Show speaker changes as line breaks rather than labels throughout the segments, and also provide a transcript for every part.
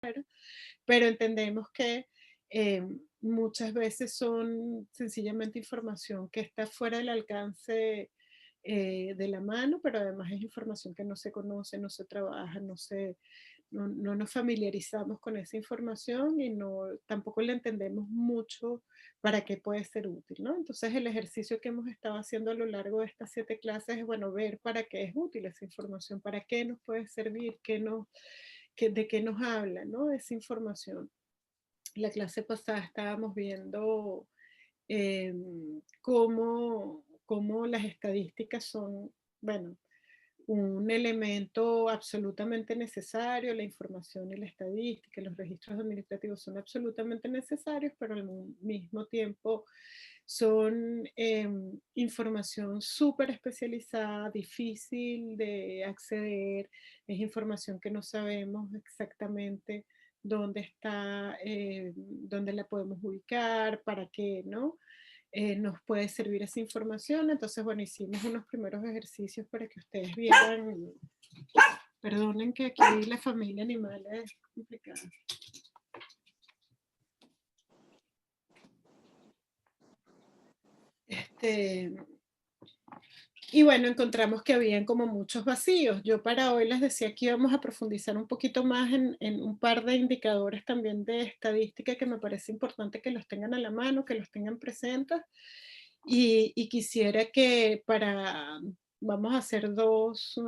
pero entendemos que muchas veces son sencillamente información que está fuera del alcance de la mano, pero además es información que no se conoce, no se trabaja, no nos familiarizamos con esa información y tampoco le entendemos mucho para qué puede ser útil, ¿no? Entonces el ejercicio que hemos estado haciendo a lo largo de estas 7 clases es, bueno, ver para qué es útil esa información, para qué nos puede servir, de qué nos habla, ¿no? Esa información. La clase pasada estábamos viendo cómo las estadísticas son, bueno, un elemento absolutamente necesario, la información y la estadística, los registros administrativos son absolutamente necesarios, pero al mismo tiempo son información súper especializada, difícil de acceder, es información que no sabemos exactamente dónde está, dónde la podemos ubicar, para qué, ¿no? Nos puede servir esa información. Entonces, bueno, hicimos unos primeros ejercicios para que ustedes vieran. Perdonen que aquí la familia animal es complicada. Y bueno, encontramos que habían como muchos vacíos. Yo para hoy les decía que íbamos a profundizar un poquito más en un par de indicadores también de estadística que me parece importante que los tengan a la mano, que los tengan presentes. Y quisiera que vamos a hacer dos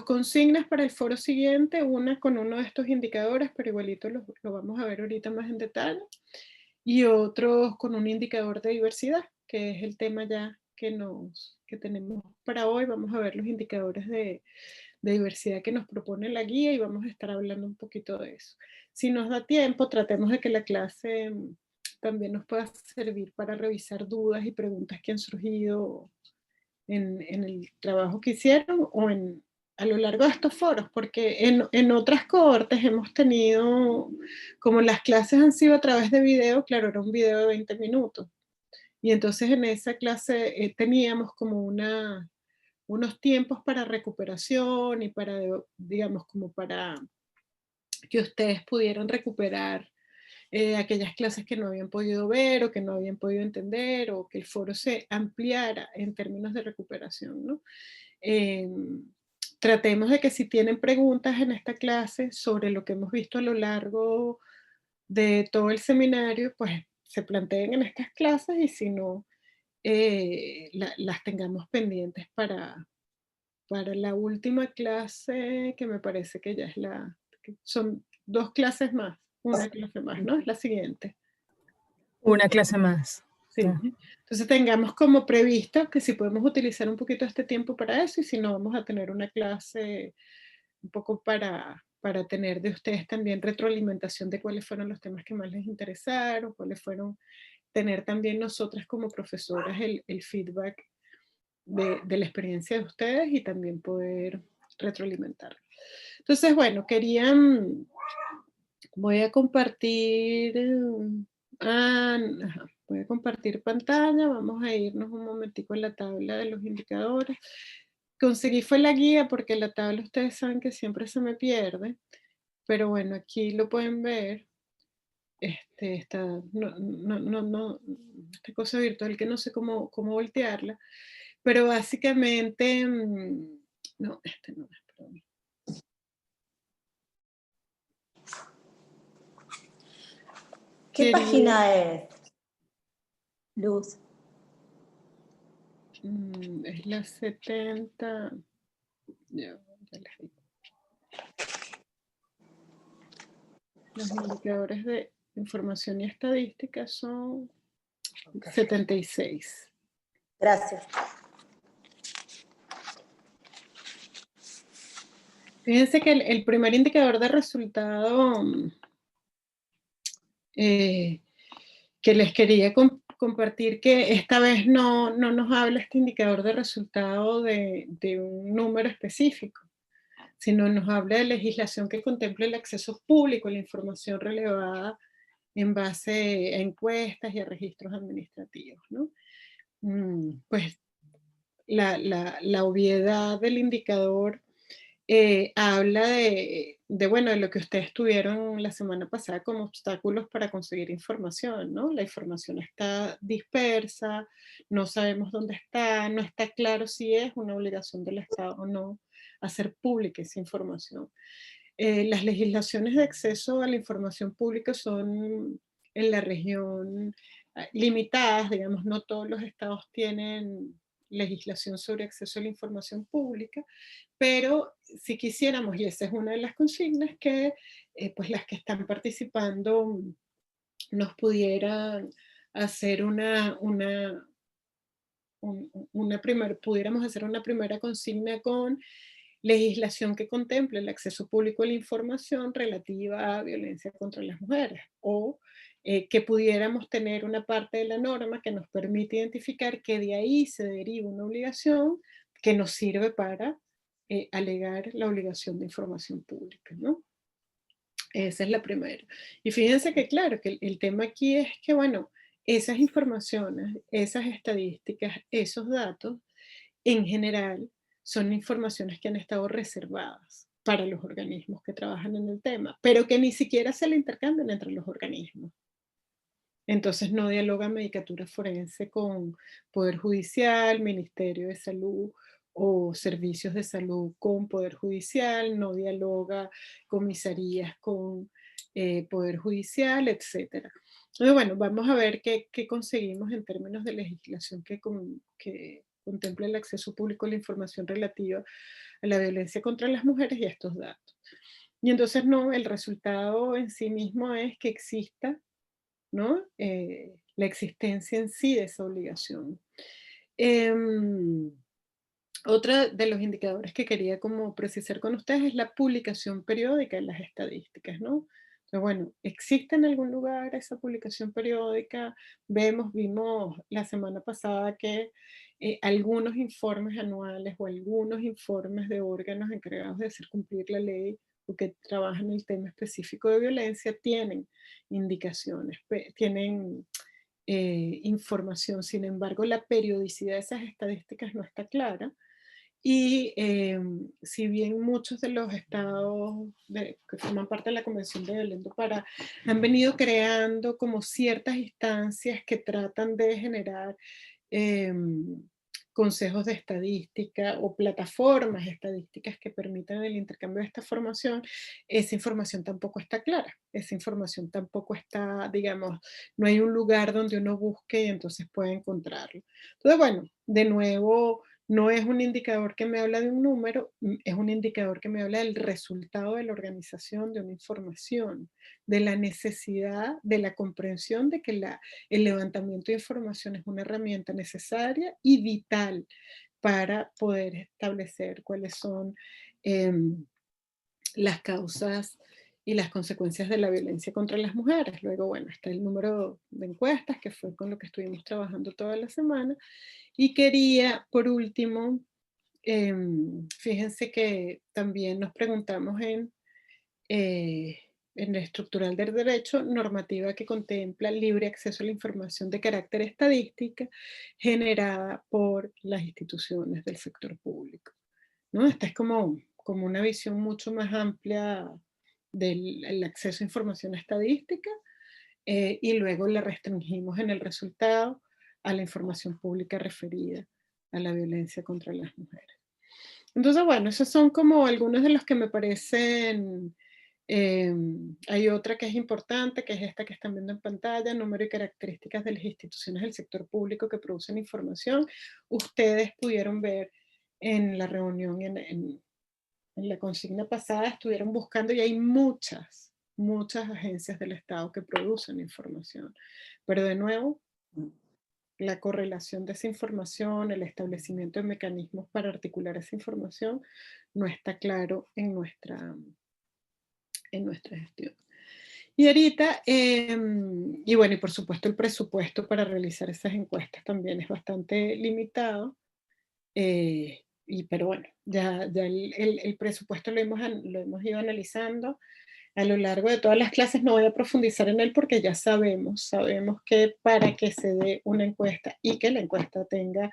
consignas para el foro siguiente, una con uno de estos indicadores, pero igualito lo vamos a ver ahorita más en detalle, y otros con un indicador de diversidad, que es el tema ya que tenemos para hoy. Vamos a ver los indicadores de diversidad que nos propone la guía y vamos a estar hablando un poquito de eso. Si nos da tiempo, tratemos de que la clase también nos pueda servir para revisar dudas y preguntas que han surgido en el trabajo que hicieron o a lo largo de estos foros, porque en otras cohortes hemos tenido, como las clases han sido a través de video, claro, era un video de 20 minutos. Y entonces en esa clase teníamos como unos tiempos para recuperación y para, digamos, como para que ustedes pudieran recuperar aquellas clases que no habían podido ver o que no habían podido entender, o que el foro se ampliara en términos de recuperación, ¿no? Tratemos de que si tienen preguntas en esta clase sobre lo que hemos visto a lo largo de todo el seminario, pues se planteen en estas clases, y si no, las tengamos pendientes para la última clase, que me parece que ya es son 2 clases más, una clase más, ¿no? Es la siguiente.
Una clase más.
Sí. Entonces tengamos como previsto que si podemos utilizar un poquito este tiempo para eso, y si no, vamos a tener una clase un poco para tener de ustedes también retroalimentación de cuáles fueron los temas que más les interesaron, tener también nosotras como profesoras el feedback de la experiencia de ustedes y también poder retroalimentar. Entonces, bueno, voy a compartir, voy a compartir pantalla, vamos a irnos un momentico en la tabla de los indicadores. Conseguí fue la guía, porque la tabla ustedes saben que siempre se me pierde, pero bueno, aquí lo pueden ver. Esta cosa virtual que no sé cómo voltearla, pero básicamente, no, no es, perdón.
¿Qué página es, Luz?
Es la 70. Ya les digo. Los indicadores de información y estadística son 76.
Gracias.
Fíjense que el primer indicador de resultado que les quería compartir, que esta vez no nos habla este indicador de resultado de un número específico, sino nos habla de legislación que contemple el acceso público a la información relevada en base a encuestas y a registros administrativos, ¿no? Pues la obviedad del indicador habla bueno, de lo que ustedes tuvieron la semana pasada como obstáculos para conseguir información, ¿no? La información está dispersa, no sabemos dónde está, no está claro si es una obligación del Estado o no hacer pública esa información. Las legislaciones de acceso a la información pública son en la región limitadas, digamos, no todos los estados tienen legislación sobre acceso a la información pública, pero si quisiéramos, y esa es una de las consignas, que pues las que están participando nos pudieran hacer pudiéramos hacer una primera consigna con legislación que contemple el acceso público a la información relativa a violencia contra las mujeres, o que pudiéramos tener una parte de la norma que nos permite identificar que de ahí se deriva una obligación que nos sirve para alegar la obligación de información pública, ¿no? Esa es la primera. Y fíjense que claro, que el tema aquí es que, bueno, esas informaciones, esas estadísticas, esos datos, en general, son informaciones que han estado reservadas para los organismos que trabajan en el tema, pero que ni siquiera se le intercambian entre los organismos. Entonces no dialoga Medicatura Forense con Poder Judicial, Ministerio de Salud o Servicios de Salud con Poder Judicial, no dialoga comisarías con Poder Judicial, etc. Entonces, bueno, vamos a ver qué conseguimos en términos de legislación que contemple el acceso público a la información relativa a la violencia contra las mujeres y a estos datos. Y entonces no, el resultado en sí mismo es que exista, ¿no? La existencia en sí de esa obligación. Otro de los indicadores que quería como precisar con ustedes es la publicación periódica de las estadísticas, ¿no? Entonces, bueno, ¿existe en algún lugar esa publicación periódica? Vimos la semana pasada que algunos informes anuales o algunos informes de órganos encargados de hacer cumplir la ley o que trabajan el tema específico de violencia tienen indicaciones, tienen información. Sin embargo, la periodicidad de esas estadísticas no está clara. Y si bien muchos de los estados que forman parte de la Convención de Belén do Pará han venido creando como ciertas instancias que tratan de generar consejos de estadística o plataformas estadísticas que permitan el intercambio de esta formación, esa información tampoco está clara, esa información tampoco está, digamos, no hay un lugar donde uno busque y entonces pueda encontrarlo. Entonces, bueno, de nuevo, no es un indicador que me habla de un número, es un indicador que me habla del resultado de la organización de una información, de la necesidad, de la comprensión de que el levantamiento de información es una herramienta necesaria y vital para poder establecer cuáles son las causas y las consecuencias de la violencia contra las mujeres. Luego, bueno, está el número de encuestas, que fue con lo que estuvimos trabajando toda la semana. Y quería, por último, fíjense que también nos preguntamos en el estructural del derecho, normativa que contempla libre acceso a la información de carácter estadística generada por las instituciones del sector público, ¿no? Esta es como una visión mucho más amplia del acceso a información estadística y luego la restringimos en el resultado a la información pública referida a la violencia contra las mujeres. Entonces, bueno, esos son como algunos de los que me parecen. Hay otra que es importante, que es esta que están viendo en pantalla, número y características de las instituciones del sector público que producen información. Ustedes pudieron ver en la reunión, en la consigna pasada, estuvieron buscando y hay muchas agencias del Estado que producen información. Pero de nuevo, la correlación de esa información, el establecimiento de mecanismos para articular esa información, no está claro en nuestra gestión. Y ahorita, y bueno, y por supuesto el presupuesto para realizar esas encuestas también es bastante limitado, pero bueno, ya el presupuesto lo hemos ido analizando. a lo largo de todas las clases, no voy a profundizar en él porque ya sabemos que para que se dé una encuesta y que la encuesta tenga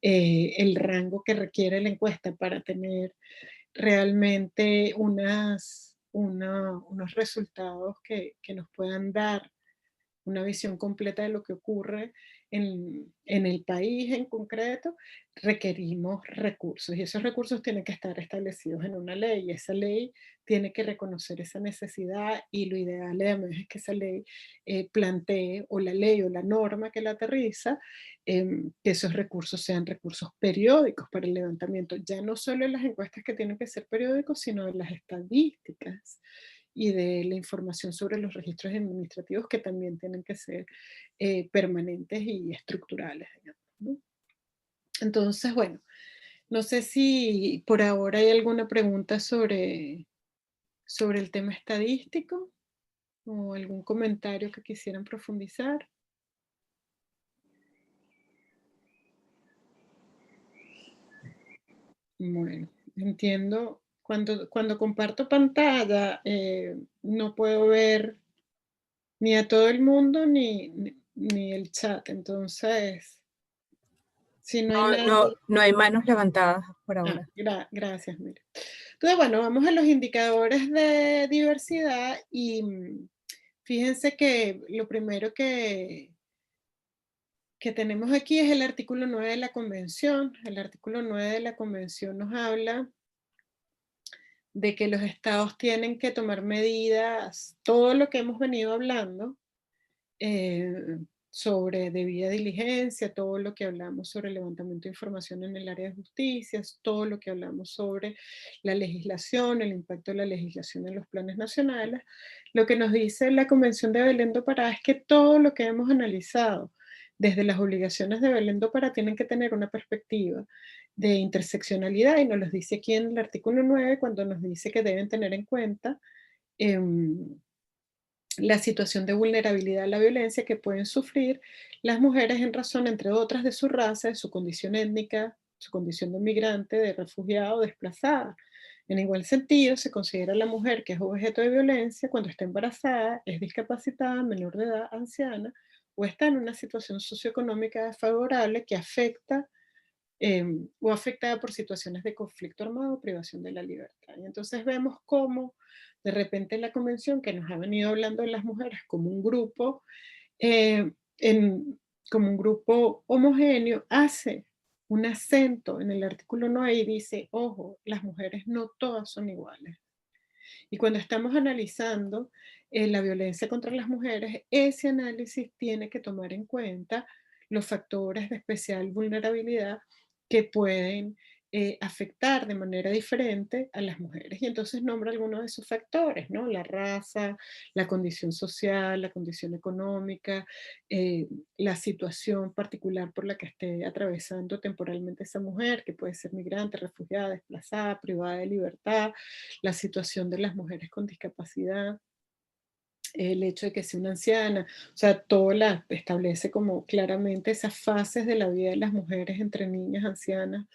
el rango que requiere la encuesta para tener realmente unos resultados que nos puedan dar una visión completa de lo que ocurre en el país en concreto, requerimos recursos y esos recursos tienen que estar establecidos en una ley y esa ley tiene que reconocer esa necesidad y lo ideal además es que esa ley plantee o la ley o la norma que la aterriza, que esos recursos sean recursos periódicos para el levantamiento, ya no solo en las encuestas que tienen que ser periódicos, sino en las estadísticas y de la información sobre los registros administrativos que también tienen que ser permanentes y estructurales, digamos, ¿no? Entonces, bueno, no sé si por ahora hay alguna pregunta sobre el tema estadístico o algún comentario que quisieran profundizar. Bueno, entiendo. Cuando comparto pantalla, no puedo ver ni a todo el mundo ni el chat. Entonces, si no hay
No,
nadie.
no hay manos levantadas por ahora.
Gracias, mire. Entonces, bueno, vamos a los indicadores de diversidad y fíjense que lo primero que tenemos aquí es el artículo 9 de la Convención. El artículo 9 de la Convención nos habla de que los estados tienen que tomar medidas, todo lo que hemos venido hablando, eh, sobre debida diligencia, todo lo que hablamos sobre el levantamiento de información en el área de justicia, todo lo que hablamos sobre la legislación, el impacto de la legislación en los planes nacionales. Lo que nos dice la Convención de Belén do Pará es que todo lo que hemos analizado desde las obligaciones de Belén do Pará tienen que tener una perspectiva de interseccionalidad y nos los dice aquí en el artículo 9 cuando nos dice que deben tener en cuenta la situación de vulnerabilidad a la violencia que pueden sufrir las mujeres en razón, entre otras, de su raza, de su condición étnica, su condición de migrante, de refugiado, desplazada. En igual sentido, se considera a la mujer que es objeto de violencia cuando está embarazada, es discapacitada, menor de edad, anciana, o está en una situación socioeconómica desfavorable que afecta o afectada por situaciones de conflicto armado o privación de la libertad. Y entonces vemos cómo de repente la convención que nos ha venido hablando de las mujeres como un grupo, eh, como un grupo homogéneo, hace un acento en el artículo 9 y dice, ojo, las mujeres no todas son iguales. Y cuando estamos analizando la violencia contra las mujeres, ese análisis tiene que tomar en cuenta los factores de especial vulnerabilidad que pueden afectar de manera diferente a las mujeres. Y entonces nombra algunos de esos factores, ¿no? La raza, la condición social, la condición económica, la situación particular por la que esté atravesando temporalmente esa mujer, que puede ser migrante, refugiada, desplazada, privada de libertad, la situación de las mujeres con discapacidad, el hecho de que sea una anciana, o sea, todo la establece como claramente esas fases de la vida de las mujeres entre niñas, ancianas,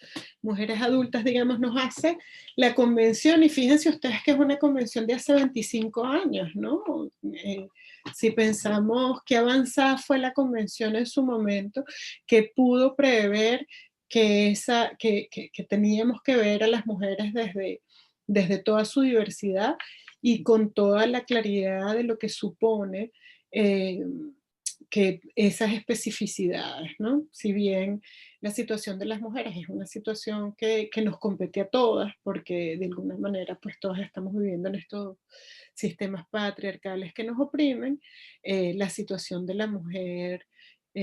mujeres adultas, digamos, nos hace la convención, y fíjense ustedes que es una convención de hace 25 años, ¿no? Si pensamos qué avanzada fue la convención en su momento, que pudo prever que teníamos que ver a las mujeres desde toda su diversidad y con toda la claridad de lo que supone eh, que esas especificidades, ¿no? Si bien la situación de las mujeres es una situación que nos compete a todas, porque de alguna manera pues todas estamos viviendo en estos sistemas patriarcales que nos oprimen, la situación de la mujer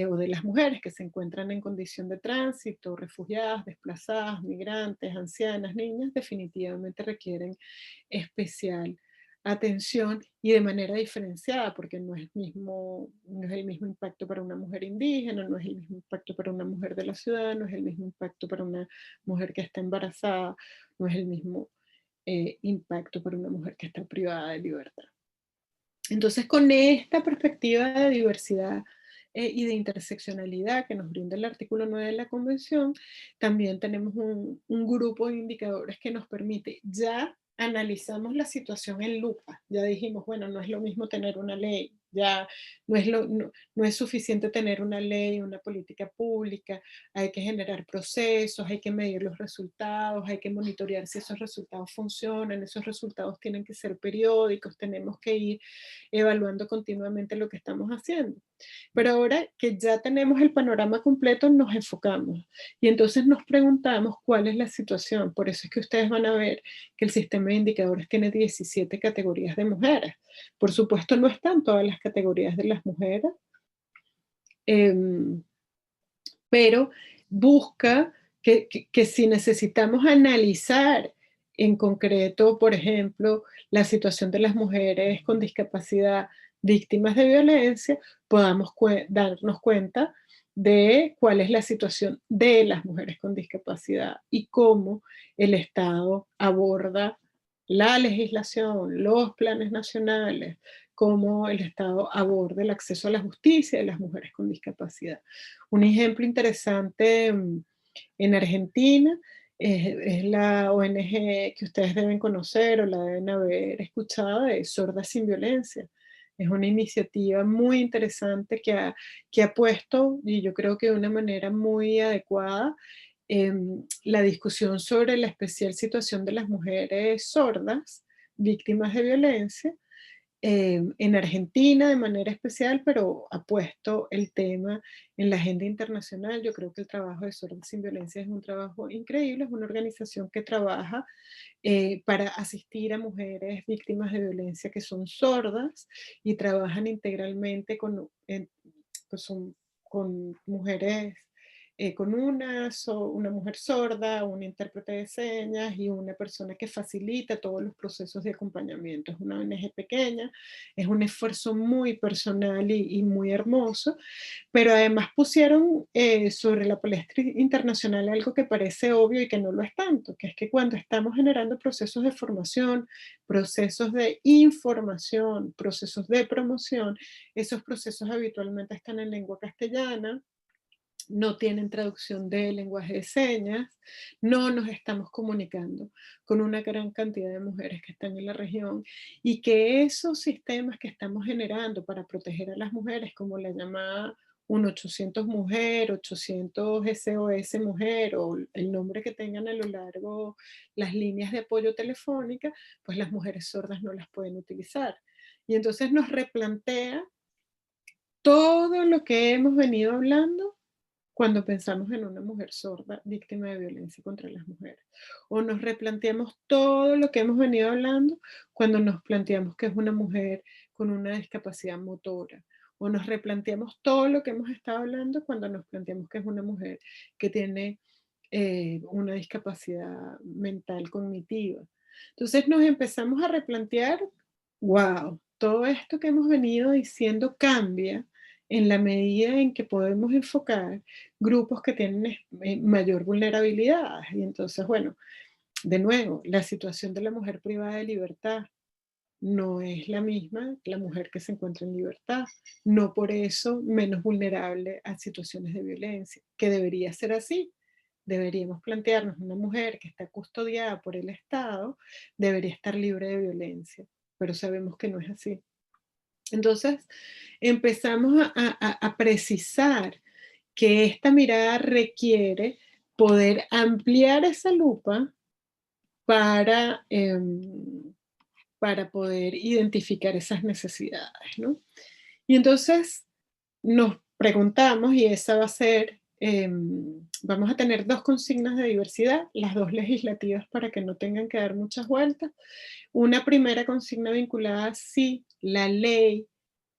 o de las mujeres que se encuentran en condición de tránsito, refugiadas, desplazadas, migrantes, ancianas, niñas, definitivamente requieren especial atención y de manera diferenciada, porque no es el mismo impacto para una mujer indígena, no es el mismo impacto para una mujer de la ciudad, no es el mismo impacto para una mujer que está embarazada, no es el mismo impacto para una mujer que está privada de libertad. Entonces, con esta perspectiva de diversidad y de interseccionalidad que nos brinda el artículo 9 de la Convención, también tenemos un grupo de indicadores que nos permite, ya analizamos la situación en lupa, ya dijimos, bueno, no es lo mismo tener una ley, ya no es suficiente tener una ley, una política pública, hay que generar procesos, hay que medir los resultados, hay que monitorear si esos resultados funcionan, esos resultados tienen que ser periódicos, tenemos que ir evaluando continuamente lo que estamos haciendo. Pero ahora que ya tenemos el panorama completo, nos enfocamos y entonces nos preguntamos cuál es la situación. Por eso es que ustedes van a ver que el sistema de indicadores tiene 17 categorías de mujeres. Por supuesto, no están todas las categorías de las mujeres, pero busca que si necesitamos analizar en concreto, por ejemplo, la situación de las mujeres con discapacidad víctimas de violencia, podamos darnos cuenta de cuál es la situación de las mujeres con discapacidad y cómo el Estado aborda la legislación, los planes nacionales, cómo el Estado aborda el acceso a la justicia de las mujeres con discapacidad. Un ejemplo interesante en Argentina es la ONG que ustedes deben conocer o la deben haber escuchado, de Sordas sin Violencia. Es una iniciativa muy interesante que ha puesto, y yo creo que de una manera muy adecuada, la discusión sobre la especial situación de las mujeres sordas, víctimas de violencia, en Argentina de manera especial, pero ha puesto el tema en la agenda internacional. Yo creo que el trabajo de Sordas sin Violencia es un trabajo increíble, es una organización que trabaja para asistir a mujeres víctimas de violencia que son sordas y trabajan integralmente pues con mujeres, con una mujer sorda, un intérprete de señas y una persona que facilita todos los procesos de acompañamiento. Es una ONG pequeña, es un esfuerzo muy personal y muy hermoso, pero además pusieron sobre la palestra internacional algo que parece obvio y que no lo es tanto, que es que cuando estamos generando procesos de formación, procesos de información, procesos de promoción, esos procesos habitualmente están en lengua castellana, no tienen traducción de lenguaje de señas, no nos estamos comunicando con una gran cantidad de mujeres que están en la región y que esos sistemas que estamos generando para proteger a las mujeres, como la llamada 1-800 Mujer, 800 SOS Mujer o el nombre que tengan a lo largo las líneas de apoyo telefónica, pues las mujeres sordas no las pueden utilizar. Y entonces nos replantea todo lo que hemos venido hablando cuando pensamos en una mujer sorda víctima de violencia contra las mujeres. O nos replanteamos todo lo que hemos venido hablando cuando nos planteamos que es una mujer con una discapacidad motora. O nos replanteamos todo lo que hemos estado hablando cuando nos planteamos que es una mujer que tiene una discapacidad mental cognitiva. Entonces nos empezamos a replantear, wow, todo esto que hemos venido diciendo cambia en la medida en que podemos enfocar grupos que tienen mayor vulnerabilidad. Y entonces, bueno, de nuevo, la situación de la mujer privada de libertad no es la misma que la mujer que se encuentra en libertad. No por eso menos vulnerable a situaciones de violencia, que debería ser así. Deberíamos plantearnos una mujer que está custodiada por el Estado, debería estar libre de violencia, pero sabemos que no es así. Entonces, empezamos a precisar que esta mirada requiere poder ampliar esa lupa para, para poder identificar esas necesidades, ¿no? Y entonces nos preguntamos, y esa va a ser, vamos a tener 2 consignas de diversidad, las 2 legislativas para que no tengan que dar muchas vueltas. Una primera consigna vinculada a si la ley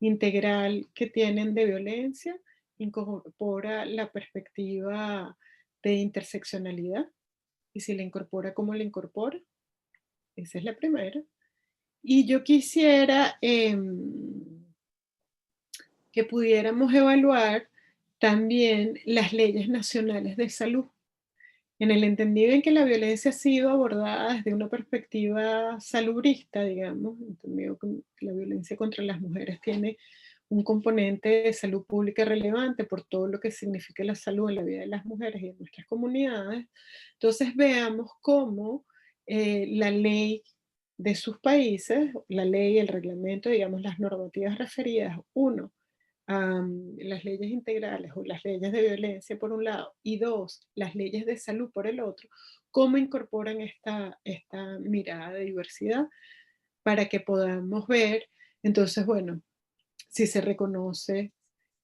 integral que tienen de violencia incorpora la perspectiva de interseccionalidad y si la incorpora, ¿cómo la incorpora? Esa es la primera. Y yo quisiera que pudiéramos evaluar también las leyes nacionales de salud, en el entendido en que la violencia ha sido abordada desde una perspectiva salubrista, digamos, entendido que la violencia contra las mujeres tiene un componente de salud pública relevante por todo lo que significa la salud en la vida de las mujeres y en nuestras comunidades. Entonces veamos cómo la ley de sus países, la ley, el reglamento, digamos, las normativas referidas, uno, las leyes integrales o las leyes de violencia por un lado, y dos, las leyes de salud por el otro, cómo incorporan esta mirada de diversidad para que podamos ver, entonces, bueno, si se reconoce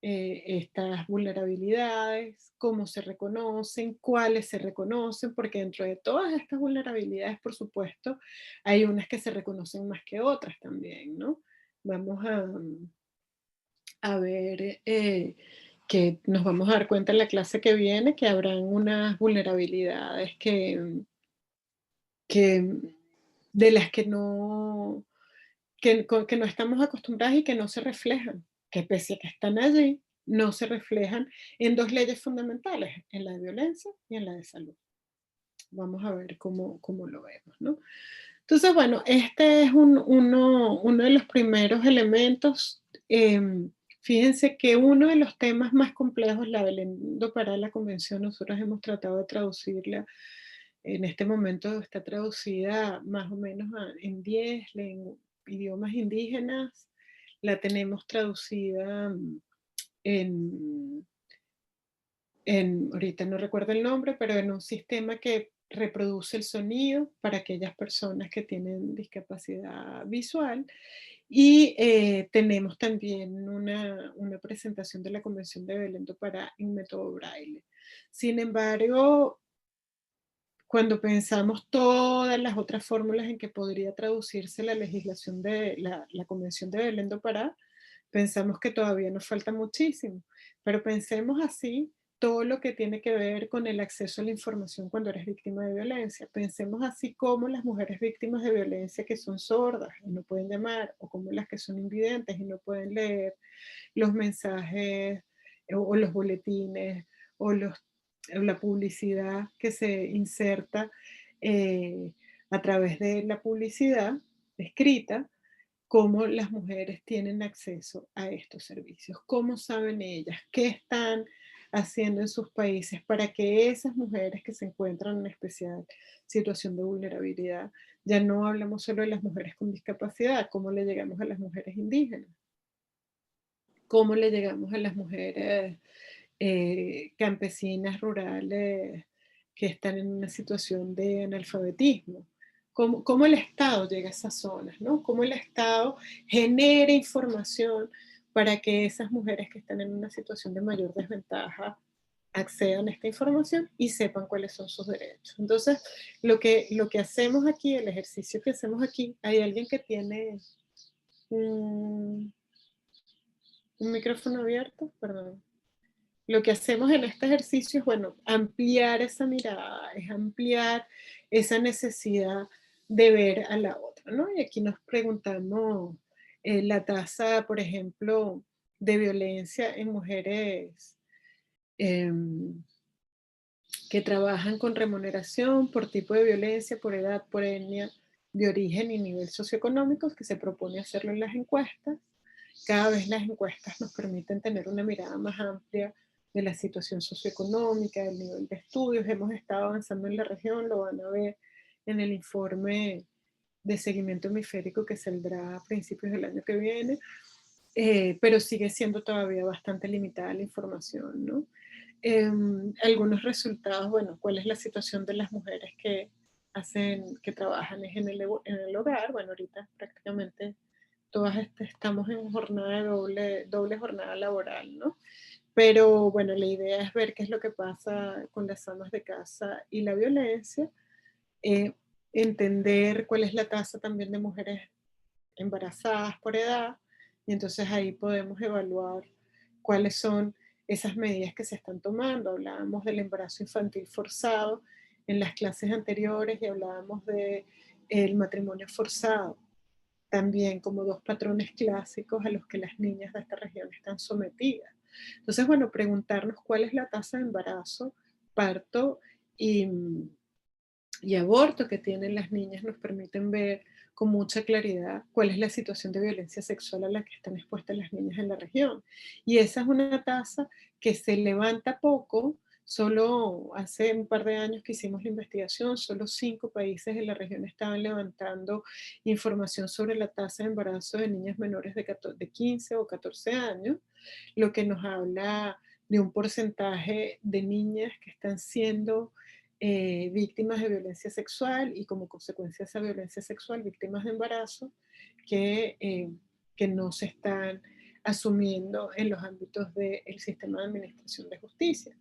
estas vulnerabilidades, cómo se reconocen, cuáles se reconocen, porque dentro de todas estas vulnerabilidades, por supuesto, hay unas que se reconocen más que otras también, ¿no? Vamos a ver que nos vamos a dar cuenta en la clase que viene que habrán unas vulnerabilidades que de las que no estamos acostumbradas y que no se reflejan, que pese a que están allí, no se reflejan en dos leyes fundamentales, en la de violencia y en la de salud. Vamos a ver cómo lo vemos, ¿no? Entonces, bueno, este es uno de los primeros elementos. Fíjense que uno de los temas más complejos, la Belén do Pará, la convención, nosotros hemos tratado de traducirla. En este momento está traducida más o menos en 10 idiomas indígenas. La tenemos traducida en, ahorita no recuerdo el nombre, pero en un sistema que reproduce el sonido para aquellas personas que tienen discapacidad visual. Y tenemos también una presentación de la Convención de Belén do Pará en método braille. Sin embargo, cuando pensamos todas las otras fórmulas en que podría traducirse la legislación de la Convención de Belén do Pará, pensamos que todavía nos falta muchísimo. Pero pensemos así todo lo que tiene que ver con el acceso a la información cuando eres víctima de violencia. Pensemos así como las mujeres víctimas de violencia que son sordas y no pueden llamar, o como las que son invidentes y no pueden leer los mensajes o los boletines o la publicidad que se inserta a través de la publicidad escrita, cómo las mujeres tienen acceso a estos servicios, cómo saben ellas, qué están haciendo en sus países para que esas mujeres que se encuentran en especial situación de vulnerabilidad, ya no hablamos solo de las mujeres con discapacidad, cómo le llegamos a las mujeres indígenas, cómo le llegamos a las mujeres campesinas rurales que están en una situación de analfabetismo. Cómo el Estado llega a esas zonas, ¿no? Cómo el Estado genera información para que esas mujeres que están en una situación de mayor desventaja accedan a esta información y sepan cuáles son sus derechos. Entonces, lo que hacemos aquí, el ejercicio que hacemos aquí, hay alguien que tiene un, un micrófono abierto, perdón. Lo que hacemos en este ejercicio es, bueno, ampliar esa mirada, es ampliar esa necesidad de ver a la otra, ¿no? Y aquí nos preguntamos la tasa, por ejemplo, de violencia en mujeres em, que trabajan con remuneración por tipo de violencia, por edad, por etnia, de origen y nivel socioeconómicos, que se propone hacerlo en las encuestas. Cada vez las encuestas nos permiten tener una mirada más amplia de la situación socioeconómica, del nivel de estudios. Hemos estado avanzando en la región, lo van a ver en el informe de seguimiento hemisférico que saldrá a principios del año que viene, pero sigue siendo todavía bastante limitada la información, ¿no? Algunos resultados, bueno, ¿cuál es la situación de las mujeres que trabajan en el hogar? Bueno, ahorita prácticamente todas estamos en jornada de doble jornada laboral, ¿no? Pero bueno, la idea es ver qué es lo que pasa con las amas de casa y la violencia, eh, entender cuál es la tasa también de mujeres embarazadas por edad, y entonces ahí podemos evaluar cuáles son esas medidas que se están tomando. Hablábamos del embarazo infantil forzado en las clases anteriores y hablábamos del matrimonio forzado también como dos patrones clásicos a los que las niñas de esta región están sometidas. Entonces, bueno, preguntarnos cuál es la tasa de embarazo, parto y y aborto que tienen las niñas nos permiten ver con mucha claridad cuál es la situación de violencia sexual a la que están expuestas las niñas en la región. Y esa es una tasa que se levanta poco. Solo hace un par de años que hicimos la investigación, solo 5 países de la región estaban levantando información sobre la tasa de embarazo de niñas menores de 15 o 14 años, lo que nos habla de un porcentaje de niñas que están siendo víctimas de violencia sexual y como consecuencia de esa violencia sexual, víctimas de embarazo, que no se están asumiendo en los ámbitos del sistema de administración de justicia.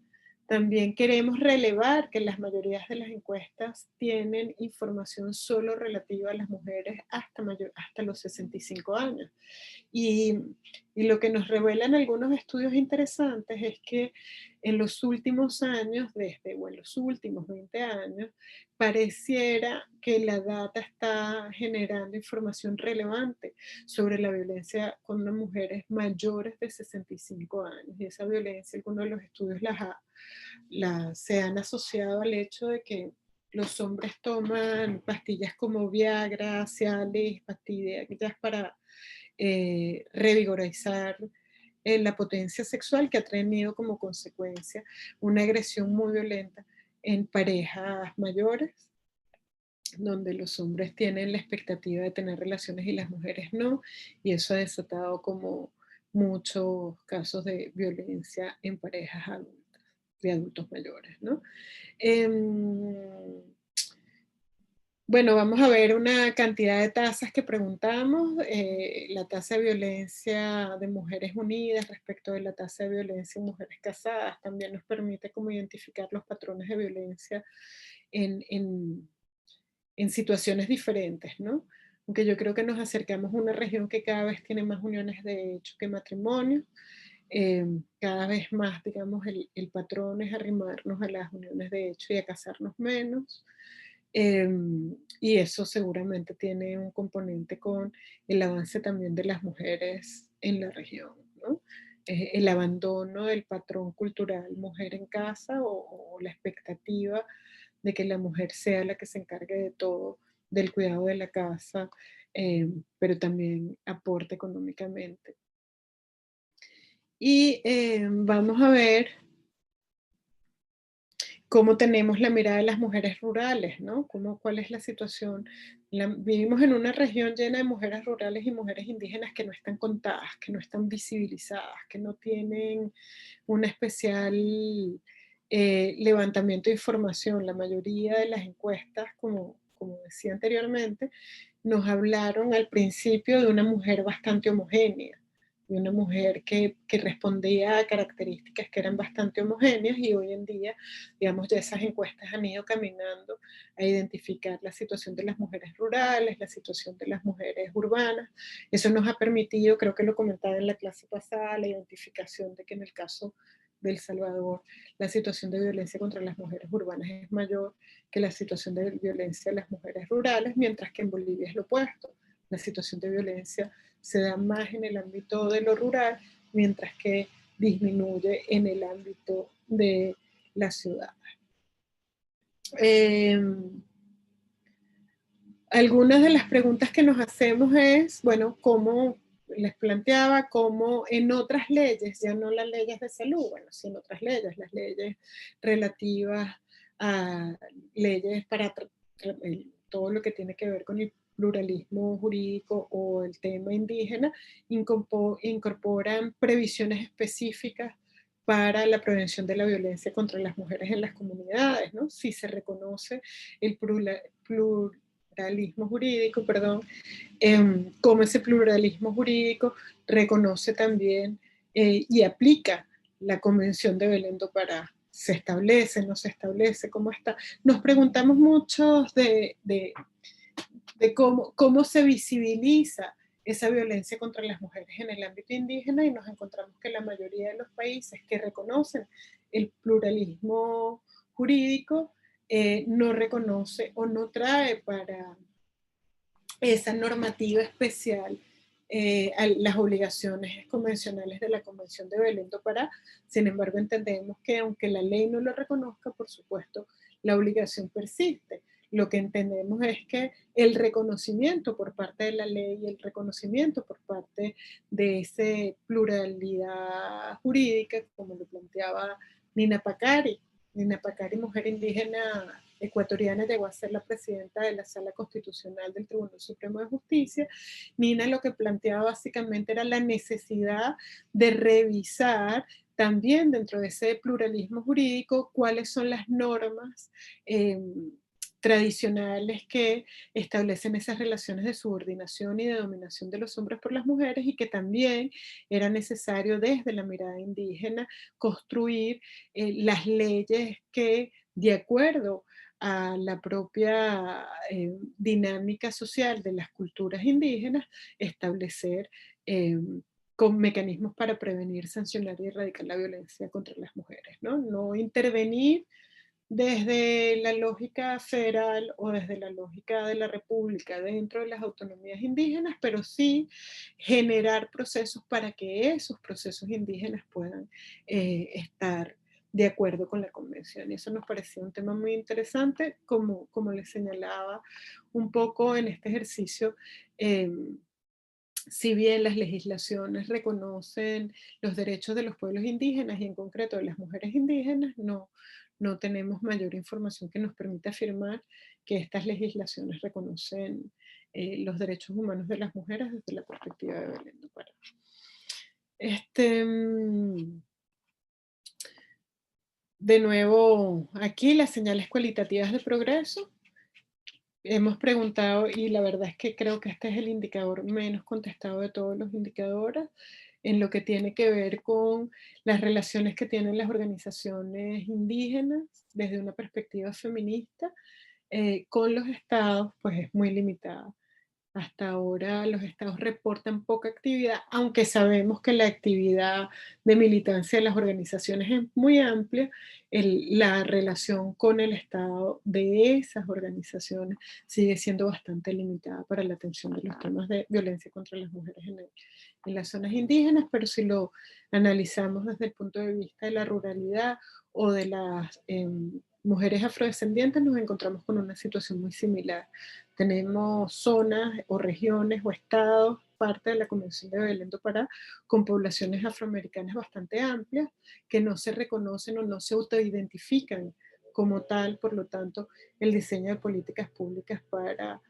También queremos relevar que las mayorías de las encuestas tienen información solo relativa a las mujeres hasta los 65 años. Y lo que nos revelan algunos estudios interesantes es que en los últimos años, o en los últimos 20 años, pareciera que la data está generando información relevante sobre la violencia contra mujeres mayores de 65 años. Y esa violencia, algunos de los estudios se han asociado al hecho de que los hombres toman pastillas como Viagra, Cialis, pastillas para revigorizar la potencia sexual, que ha tenido como consecuencia una agresión muy violenta en parejas mayores, donde los hombres tienen la expectativa de tener relaciones y las mujeres no, y eso ha desatado como muchos casos de violencia en parejas adultas, de adultos mayores, ¿no? Bueno, vamos a ver una cantidad de tasas que preguntamos. La tasa de violencia de mujeres unidas respecto de la tasa de violencia en mujeres casadas también nos permite como identificar los patrones de violencia en situaciones diferentes, ¿no? Aunque yo creo que nos acercamos a una región que cada vez tiene más uniones de hecho que matrimonios. Cada vez más, digamos, el patrón es arrimarnos a las uniones de hecho y a casarnos menos. Y eso seguramente tiene un componente con el avance también de las mujeres en la región, ¿no? El abandono del patrón cultural mujer en casa o la expectativa de que la mujer sea la que se encargue de todo, del cuidado de la casa, pero también aporte económicamente. Y vamos a ver cómo tenemos la mirada de las mujeres rurales, ¿no? ¿Cuál es la situación? Vivimos en una región llena de mujeres rurales y mujeres indígenas que no están contadas, que no están visibilizadas, que no tienen un especial levantamiento de información. La mayoría de las encuestas, como decía anteriormente, nos hablaron al principio de una mujer bastante homogénea, de una mujer que respondía a características que eran bastante homogéneas, y hoy en día, digamos, ya esas encuestas han ido caminando a identificar la situación de las mujeres rurales, la situación de las mujeres urbanas. Eso nos ha permitido, creo que lo comentaba en la clase pasada, la identificación de que en el caso de El Salvador la situación de violencia contra las mujeres urbanas es mayor que la situación de violencia de las mujeres rurales, mientras que en Bolivia es lo opuesto. La situación de violencia se da más en el ámbito de lo rural, mientras que disminuye en el ámbito de la ciudad. Algunas de las preguntas que nos hacemos es, bueno, ¿cómo les planteaba? ¿Cómo en otras leyes, ya no las leyes de salud, bueno, sí en otras leyes, las leyes relativas a leyes para todo lo que tiene que ver con el pluralismo jurídico o el tema indígena, incorporan previsiones específicas para la prevención de la violencia contra las mujeres en las comunidades, ¿no? Si se reconoce el pluralismo jurídico, como ese pluralismo jurídico reconoce también y aplica la Convención de Belén do Pará. ¿Se establece, no se establece? ¿Cómo está? Nos preguntamos mucho de cómo se visibiliza esa violencia contra las mujeres en el ámbito indígena, y nos encontramos que la mayoría de los países que reconocen el pluralismo jurídico no reconoce o no trae para esa normativa especial a las obligaciones convencionales de la Convención de Belén do Pará. Sin embargo, entendemos que aunque la ley no lo reconozca, por supuesto, la obligación persiste. lo que entendemos es que el reconocimiento por parte de la ley, el reconocimiento por parte de esa pluralidad jurídica, como lo planteaba Nina Pacari. Nina Pacari, mujer indígena ecuatoriana, llegó a ser la presidenta de la Sala Constitucional del Tribunal Supremo de Justicia. Nina lo que planteaba básicamente era la necesidad de revisar también dentro de ese pluralismo jurídico cuáles son las normas tradicionales que establecen esas relaciones de subordinación y de dominación de los hombres por las mujeres, y que también era necesario desde la mirada indígena construir las leyes que, de acuerdo a la propia dinámica social de las culturas indígenas, establecer con mecanismos para prevenir, sancionar y erradicar la violencia contra las mujeres, ¿no? No intervenir desde la lógica federal o desde la lógica de la república dentro de las autonomías indígenas, pero sí generar procesos para que esos procesos indígenas puedan estar de acuerdo con la convención. Y eso nos parecía un tema muy interesante, como les señalaba un poco en este ejercicio. Si bien las legislaciones reconocen los derechos de los pueblos indígenas y en concreto de las mujeres indígenas, no tenemos mayor información que nos permita afirmar que estas legislaciones reconocen los derechos humanos de las mujeres desde la perspectiva de Belén do Pará. De nuevo, aquí las señales cualitativas de progreso. Hemos preguntado, y la verdad es que creo que este es el indicador menos contestado de todos los indicadores, en lo que tiene que ver con las relaciones que tienen las organizaciones indígenas desde una perspectiva feminista con los estados, pues es muy limitada. Hasta ahora los estados reportan poca actividad, aunque sabemos que la actividad de militancia de las organizaciones es muy amplia. La relación con el estado de esas organizaciones sigue siendo bastante limitada para la atención de los temas de violencia contra las mujeres en las zonas indígenas, pero si lo analizamos desde el punto de vista de la ruralidad o de las mujeres afrodescendientes, nos encontramos con una situación muy similar. Tenemos zonas o regiones o estados, parte de la Convención de Belén do Pará, con poblaciones afroamericanas bastante amplias que no se reconocen o no se autoidentifican como tal. Por lo tanto, el diseño de políticas públicas para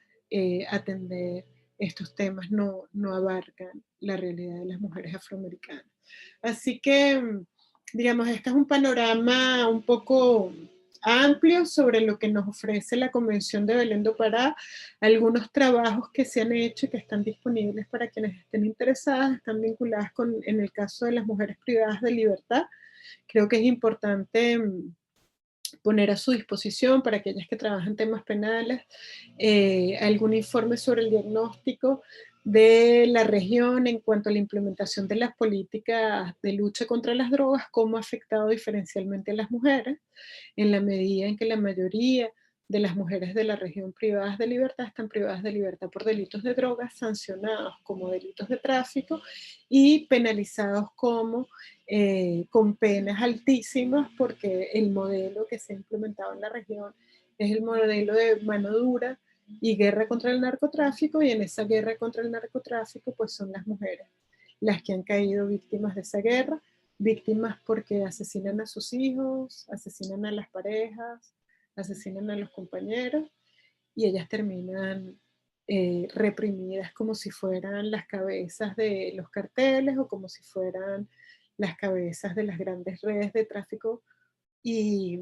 atender estos temas no abarcan la realidad de las mujeres afroamericanas. Así que, digamos, este es un panorama un poco amplio sobre lo que nos ofrece la Convención de Belén do Pará. Algunos trabajos que se han hecho y que están disponibles para quienes estén interesadas, están vinculadas con, en el caso de las mujeres privadas de libertad. Creo que es importante poner a su disposición para aquellas que trabajan temas penales algún informe sobre el diagnóstico de la región en cuanto a la implementación de las políticas de lucha contra las drogas, cómo ha afectado diferencialmente a las mujeres, en la medida en que la mayoría de las mujeres de la región privadas de libertad están privadas de libertad por delitos de drogas, sancionados como delitos de tráfico y penalizados como con penas altísimas, porque el modelo que se ha implementado en la región es el modelo de mano dura y guerra contra el narcotráfico, y en esa guerra contra el narcotráfico pues son las mujeres las que han caído víctimas de esa guerra, víctimas porque asesinan a sus hijos, asesinan a las parejas, asesinan a los compañeros, y ellas terminan reprimidas como si fueran las cabezas de los carteles o como si fueran las cabezas de las grandes redes de tráfico y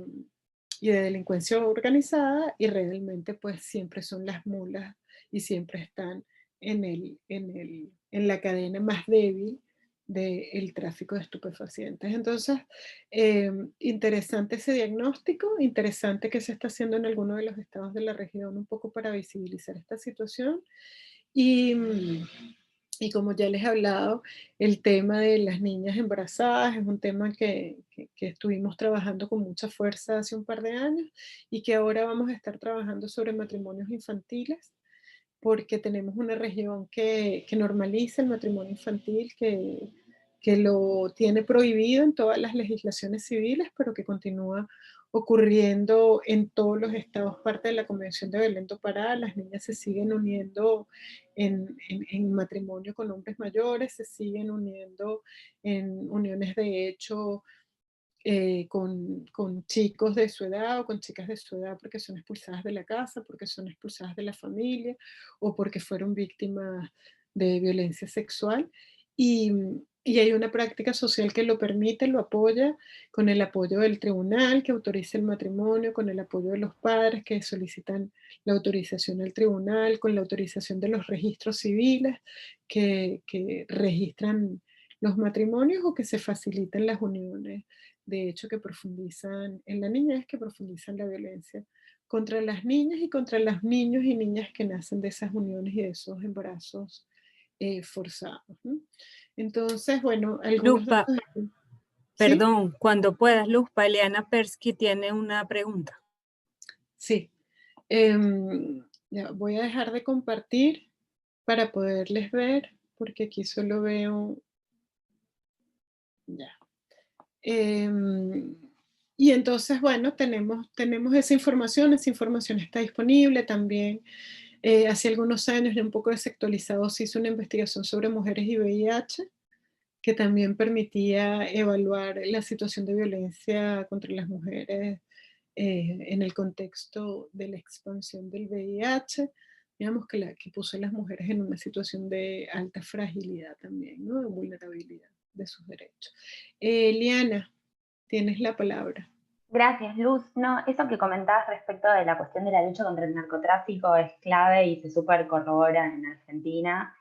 de delincuencia organizada, y realmente pues siempre son las mulas y siempre están en la cadena más débil del tráfico de estupefacientes. Entonces, interesante ese diagnóstico, interesante que se está haciendo en algunos de los estados de la región un poco para visibilizar esta situación. Y como ya les he hablado, el tema de las niñas embarazadas es un tema que estuvimos trabajando con mucha fuerza hace un par de años y que ahora vamos a estar trabajando sobre matrimonios infantiles, porque tenemos una región que normaliza el matrimonio infantil, que lo tiene prohibido en todas las legislaciones civiles, pero que continúa ocurriendo en todos los estados, parte de la Convención de Belén do Pará. Las niñas se siguen uniendo en matrimonio con hombres mayores, se siguen uniendo en uniones de hecho con chicos de su edad o con chicas de su edad porque son expulsadas de la casa, porque son expulsadas de la familia o porque fueron víctimas de violencia sexual. Y, y hay una práctica social que lo permite, lo apoya, con el apoyo del tribunal que autoriza el matrimonio, con el apoyo de los padres que solicitan la autorización al tribunal, con la autorización de los registros civiles que registran los matrimonios o que se facilitan las uniones, de hecho, que profundizan en la niñez, que profundizan la violencia contra las niñas y contra los niños y niñas que nacen de esas uniones y de esos embarazos forzados, ¿no? Entonces, bueno, algunos de
Luzpa,
estos... ¿Sí?
perdón, cuando puedas, Luzpa, Eliana Persky tiene una pregunta.
Sí. Ya, voy a dejar de compartir para poderles ver, porque aquí solo veo... Ya. Y entonces, bueno, tenemos esa información está disponible también. Hace algunos años, ya un poco desactualizado, se hizo una investigación sobre mujeres y VIH, que también permitía evaluar la situación de violencia contra las mujeres en el contexto de la expansión del VIH, digamos que puso a las mujeres en una situación de alta fragilidad también, ¿no? De vulnerabilidad de sus derechos. Liana, tienes la palabra.
Gracias, Luz. No, eso que comentabas respecto de la cuestión de la lucha contra el narcotráfico es clave y se súper corrobora en Argentina.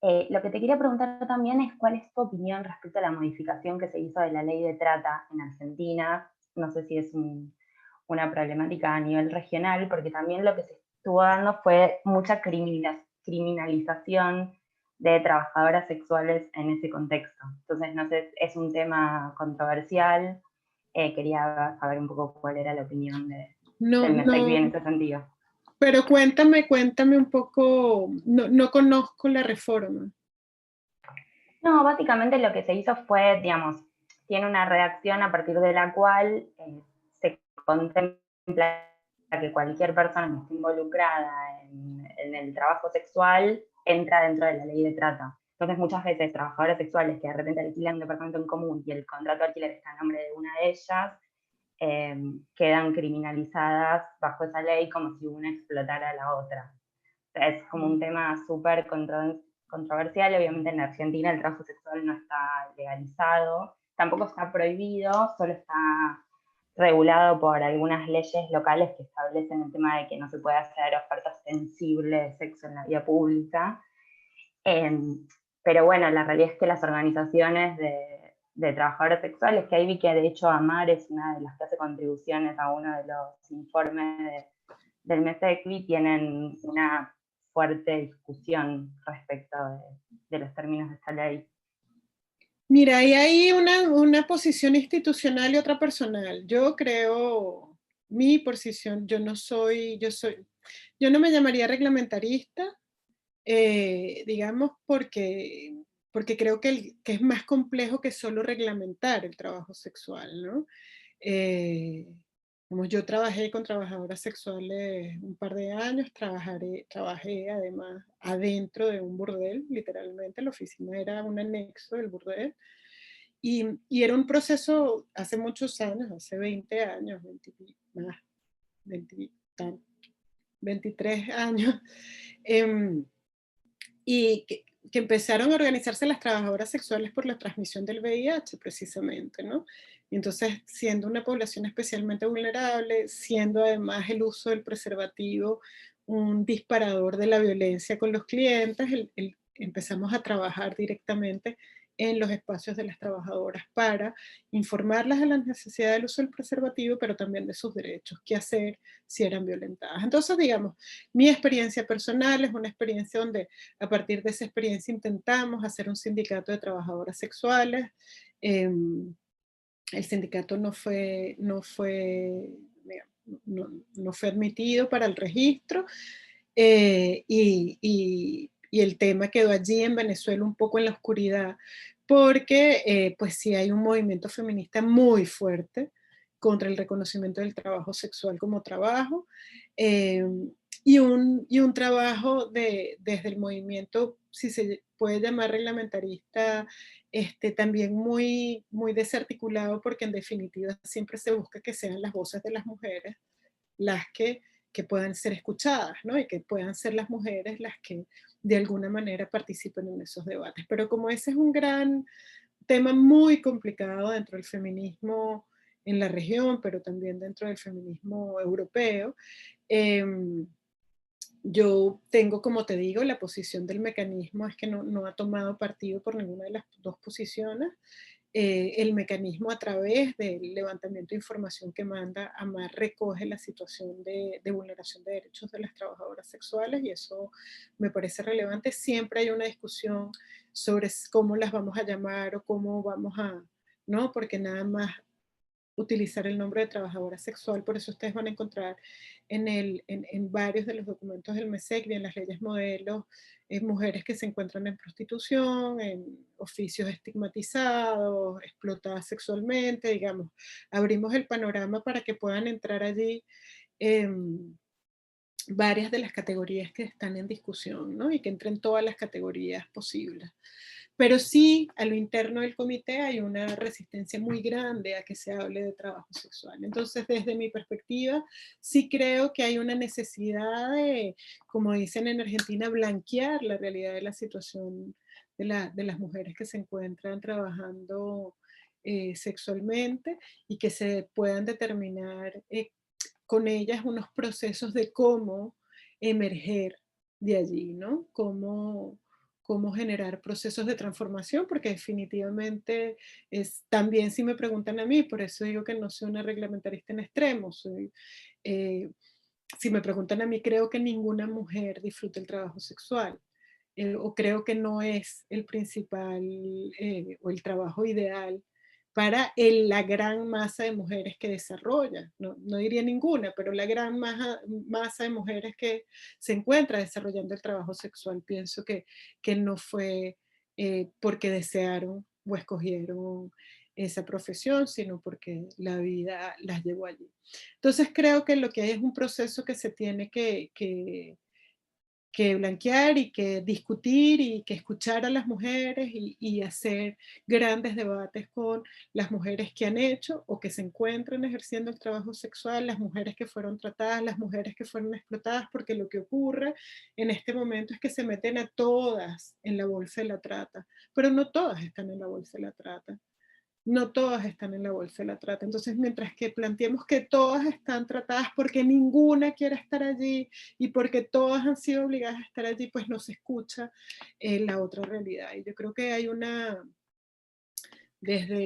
Lo que te quería preguntar también es cuál es tu opinión respecto a la modificación que se hizo de la ley de trata en Argentina. No sé si es una problemática a nivel regional, porque también lo que se estuvo dando fue mucha criminalización de trabajadoras sexuales en ese contexto. Entonces, no sé, es un tema controversial. Quería saber un poco cuál era la opinión del MESECVI en ese sentido.
Pero cuéntame un poco, no conozco la reforma.
No, básicamente lo que se hizo fue, digamos, tiene una redacción a partir de la cual se contempla que cualquier persona que esté involucrada en el trabajo sexual entra dentro de la ley de trata. Entonces muchas veces trabajadoras sexuales que de repente alquilan un departamento en común y el contrato de alquiler está a nombre de una de ellas, quedan criminalizadas bajo esa ley como si una explotara a la otra. Es como un tema súper controversial. Obviamente en Argentina el trabajo sexual no está legalizado, tampoco está prohibido, solo está regulado por algunas leyes locales que establecen el tema de que no se puede hacer ofertas sensibles de sexo en la vía pública. Pero bueno, la realidad es que las organizaciones de trabajadores sexuales, que ahí vi que de hecho AMAR es una de las que hace contribuciones a uno de los informes del MESECVI, tienen una fuerte discusión respecto de los términos de esta ley.
Mira, ahí hay una posición institucional y otra personal. Yo creo, mi posición, yo no me llamaría reglamentarista, digamos, porque creo que es más complejo que solo reglamentar el trabajo sexual, ¿no? Como yo trabajé con trabajadoras sexuales un par de años, trabajé además adentro de un burdel, literalmente, la oficina era un anexo del burdel, y era un proceso hace muchos años, hace 20 años, 23 años, y que empezaron a organizarse las trabajadoras sexuales por la transmisión del VIH, precisamente, ¿no? Y entonces, siendo una población especialmente vulnerable, siendo además el uso del preservativo un disparador de la violencia con los clientes, empezamos a trabajar directamente en los espacios de las trabajadoras para informarlas de la necesidad del uso del preservativo, pero también de sus derechos, qué hacer si eran violentadas. Entonces, digamos, mi experiencia personal es una experiencia donde a partir de esa experiencia intentamos hacer un sindicato de trabajadoras sexuales. El sindicato no fue admitido para el registro y el tema quedó allí en Venezuela un poco en la oscuridad porque pues sí hay un movimiento feminista muy fuerte contra el reconocimiento del trabajo sexual como trabajo, y un trabajo desde el movimiento, si se puede llamar reglamentarista, también muy, muy desarticulado, porque en definitiva siempre se busca que sean las voces de las mujeres las que puedan ser escuchadas, ¿no? Y que puedan ser las mujeres las que de alguna manera participen en esos debates. Pero como ese es un gran tema muy complicado dentro del feminismo en la región, pero también dentro del feminismo europeo, yo tengo, como te digo, la posición del mecanismo es que no ha tomado partido por ninguna de las dos posiciones. El mecanismo, a través del levantamiento de información que manda, AMAR recoge la situación de vulneración de derechos de las trabajadoras sexuales, y eso me parece relevante. Siempre hay una discusión sobre cómo las vamos a llamar o cómo vamos a, ¿no? Porque nada más utilizar el nombre de trabajadora sexual, por eso ustedes van a encontrar en varios de los documentos del MESEC, en las leyes modelos, mujeres que se encuentran en prostitución, en oficios estigmatizados, explotadas sexualmente, digamos. Abrimos el panorama para que puedan entrar allí varias de las categorías que están en discusión, ¿no? Y que entren todas las categorías posibles. Pero sí, a lo interno del comité hay una resistencia muy grande a que se hable de trabajo sexual. Entonces, desde mi perspectiva, sí creo que hay una necesidad de, como dicen en Argentina, blanquear la realidad de la situación de las mujeres que se encuentran trabajando sexualmente, y que se puedan determinar con ellas unos procesos de cómo emerger de allí, ¿no? Cómo generar procesos de transformación, porque definitivamente también, si me preguntan a mí, por eso digo que no soy una reglamentarista en extremo, si me preguntan a mí, creo que ninguna mujer disfruta el trabajo sexual, o creo que no es el principal o el trabajo ideal para la gran masa de mujeres que desarrolla, no diría ninguna, pero la gran masa de mujeres que se encuentra desarrollando el trabajo sexual, pienso que no fue porque desearon o escogieron esa profesión, sino porque la vida las llevó allí. Entonces creo que lo que hay es un proceso que se tiene que blanquear y que discutir y que escuchar a las mujeres y hacer grandes debates con las mujeres que han hecho o que se encuentran ejerciendo el trabajo sexual, las mujeres que fueron tratadas, las mujeres que fueron explotadas, porque lo que ocurre en este momento es que se meten a todas en la bolsa de la trata, pero no todas están en la bolsa de la trata. No todas están en la bolsa de la trata. Entonces, mientras que planteemos que todas están tratadas porque ninguna quiere estar allí y porque todas han sido obligadas a estar allí, pues no se escucha la otra realidad. Y yo creo que hay desde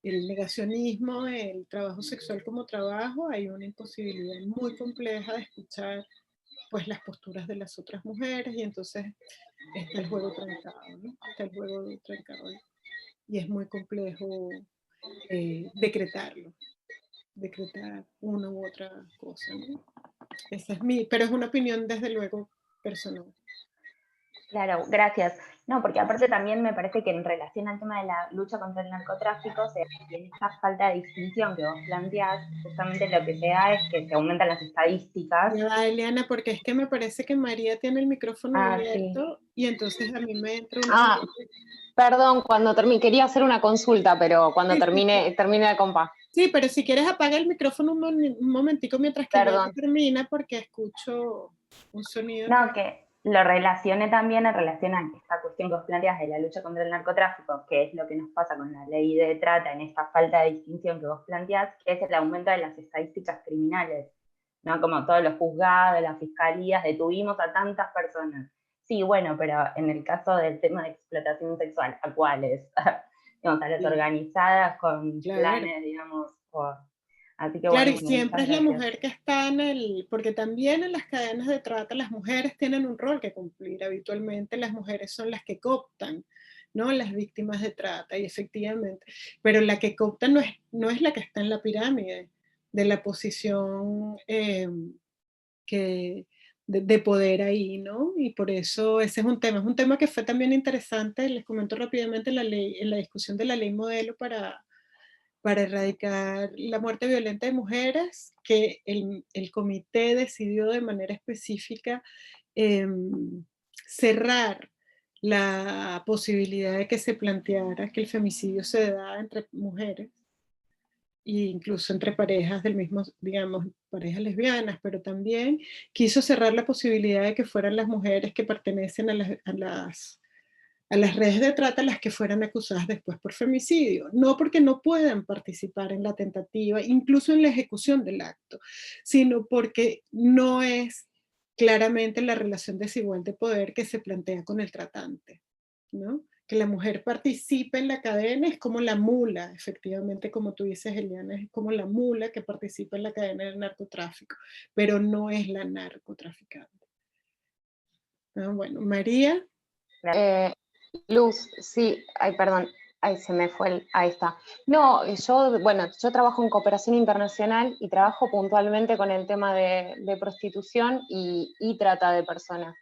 el negacionismo, el trabajo sexual como trabajo, hay una imposibilidad muy compleja de escuchar pues las posturas de las otras mujeres, y entonces está el juego trancado, ¿no? Está el juego trancado. Y es muy complejo decretar una u otra cosa, ¿no? Esa es pero es una opinión desde luego personal.
Claro, gracias. No, porque aparte también me parece que en relación al tema de la lucha contra el narcotráfico, y en esta falta de distinción que vos planteás, justamente lo que se da es que se aumentan las estadísticas.
Ya va, Eliana, porque es que me parece que María tiene el micrófono abierto,
Sí.
y entonces a mí me entra una...
Perdón, cuando quería hacer una consulta, pero cuando termine el compás.
Sí, pero si quieres apaga el micrófono un momentico mientras que ella termina, porque escucho un sonido.
No, que lo relacioné también en relación a esta cuestión que vos planteas de la lucha contra el narcotráfico, que es lo que nos pasa con la ley de trata, en esta falta de distinción que vos planteás, que es el aumento de las estadísticas criminales, ¿no? Como todos los juzgados, las fiscalías, detuvimos a tantas personas. Sí, bueno, pero en el caso del tema de explotación sexual, ¿a cuáles? Digamos, a las organizadas con planes, digamos, así que
claro,
bueno,
y siempre es la mujer que está porque también en las cadenas de trata las mujeres tienen un rol que cumplir. Habitualmente las mujeres son las que cooptan, ¿no? Las víctimas de trata, y efectivamente, pero la que coopta no es la que está en la pirámide de la posición de poder ahí, ¿no? Y por eso ese es un tema que fue también interesante, les comento rápidamente, en la discusión de la ley modelo para para erradicar la muerte violenta de mujeres, que el comité decidió de manera específica cerrar la posibilidad de que se planteara que el femicidio se da entre mujeres, e incluso entre parejas del mismo, digamos, parejas lesbianas, pero también quiso cerrar la posibilidad de que fueran las mujeres que pertenecen a las redes de trata las que fueran acusadas después por femicidio. No porque no puedan participar en la tentativa, incluso en la ejecución del acto, sino porque no es claramente la relación desigual de poder que se plantea con el tratante, ¿no? Que la mujer participe en la cadena es como la mula, efectivamente, como tú dices, Eliana, es como la mula que participa en la cadena del narcotráfico, pero no es la narcotraficante. Bueno, María.
Luz, sí, ay, perdón, ay, se me fue ahí está. No, yo trabajo en cooperación internacional y trabajo puntualmente con el tema de prostitución y trata de personas.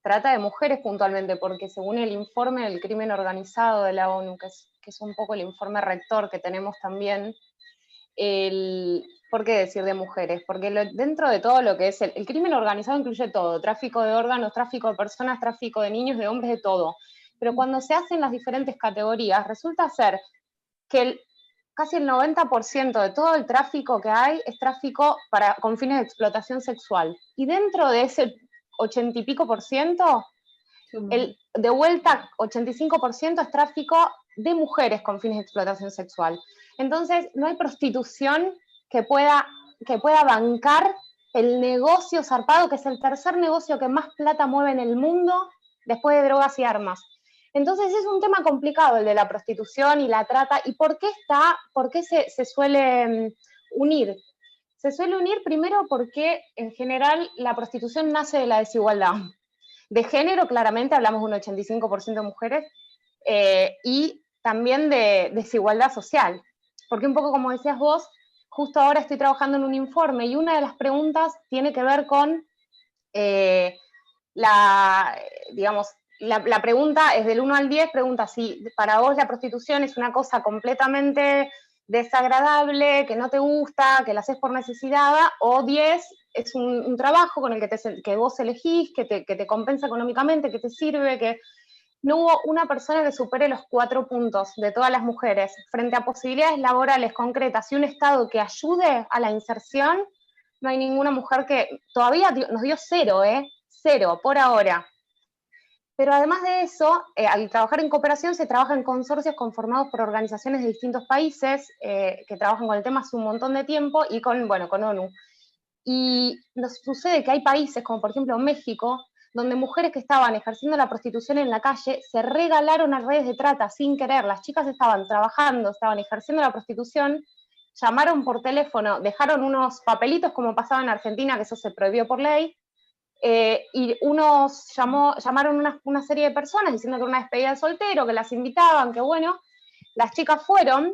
Trata de mujeres puntualmente, porque según el informe del crimen organizado de la ONU, que es un poco el informe rector que tenemos también, ¿por qué decir de mujeres? Porque dentro de todo lo que es el crimen organizado incluye todo, tráfico de órganos, tráfico de personas, tráfico de niños, de hombres, de todo. Pero cuando se hacen las diferentes categorías, resulta ser que casi el 90% de todo el tráfico que hay es tráfico con fines de explotación sexual. Y dentro de ese 80 y pico por ciento, de vuelta 85% es tráfico de mujeres con fines de explotación sexual. Entonces, no hay prostitución que pueda bancar el negocio zarpado, que es el tercer negocio que más plata mueve en el mundo después de drogas y armas. Entonces es un tema complicado el de la prostitución y la trata. ¿Y por qué se suele unir? Se suele unir primero porque en general la prostitución nace de la desigualdad. De género, claramente, hablamos de un 85% de mujeres, y también de desigualdad social. Porque un poco como decías vos, justo ahora estoy trabajando en un informe y una de las preguntas tiene que ver con la pregunta es del 1 al 10, pregunta si para vos la prostitución es una cosa completamente desagradable, que no te gusta, que la haces por necesidad, o 10 es un trabajo con el que vos elegís, que te compensa económicamente, que te sirve, que no hubo una persona que supere los 4 puntos de todas las mujeres frente a posibilidades laborales concretas y un Estado que ayude a la inserción. No hay ninguna mujer que todavía nos dio 0, 0 por ahora. Pero además de eso, al trabajar en cooperación se trabaja en consorcios conformados por organizaciones de distintos países que trabajan con el tema hace un montón de tiempo y con ONU. Y nos sucede que hay países, como por ejemplo México, donde mujeres que estaban ejerciendo la prostitución en la calle se regalaron a redes de trata sin querer. Las chicas estaban trabajando, estaban ejerciendo la prostitución, llamaron por teléfono, dejaron unos papelitos como pasaba en Argentina, que eso se prohibió por ley, y llamaron una serie de personas diciendo que era una despedida de soltero, que las invitaban, que bueno, las chicas fueron